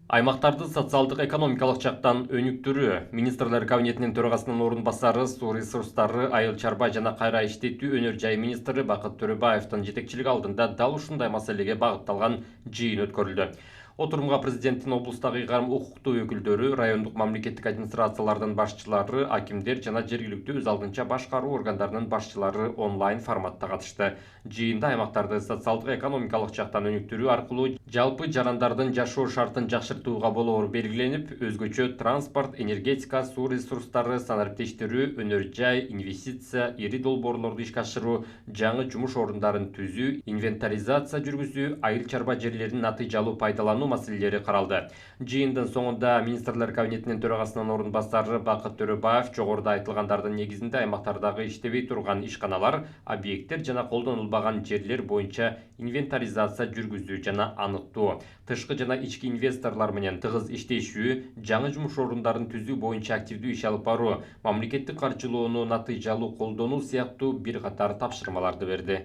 Аймактарды социалдык экономикалык жактан өнүктүрүү. Министрлер кабинетинин төрагасынын орун басары, суу ресурстары, айыл чарба жана кайра иштетүү өнөр жай министри Бакыт Төрөбаевдин жетекчилиги алдында дал ушундай маселеге багытталган жыйын өткөрүлдү. Отурумга президенттин облустагы ыйгарым укуктуу өкүлдөрү, райондук мамлекеттик администрациялардын башчылары, акимдер жана жергиликтүү өз алдынча башкаруу органдарынын башчылары онлайн форматта катышты. Жыйында аймактарды социалдык экономикалык жактан өнүктүрүү аркылуу жалпы жарандардын жашоо шартын жакшыртууга болоору белгиленип, өзгөчө транспорт, энергетика, суу ресурстары, санариптештирүү, өнөр жай, инвестиция, ири долбоорлорду ишке ашыруу, жаңы жумуш орундарын түзүү, инвентаризация жүргүзүү, айыл чарба жерлерин натыйжалуу пайдалануу маселелери каралды. Жыйындын соңунда министрлер кабинетинин төрагасынын орун басары Бакыт Төрөбаев жогоруда айтылгандардын негизинде аймактардагы иштебей турган ишканалар, объекттер жана колдонулбаган жерлер боюнча инвентаризация жүргүзүү жана аныктоо, тышкы жана ички инвесторлор менен тыгыз иштешүү, жаңы жумуш орундарын түзүү боюнча активдүү иш алып баруу, мамлекеттик каржылоону натыйжалуу колдонуу сыяктуу бир катар тапшырмаларды берди.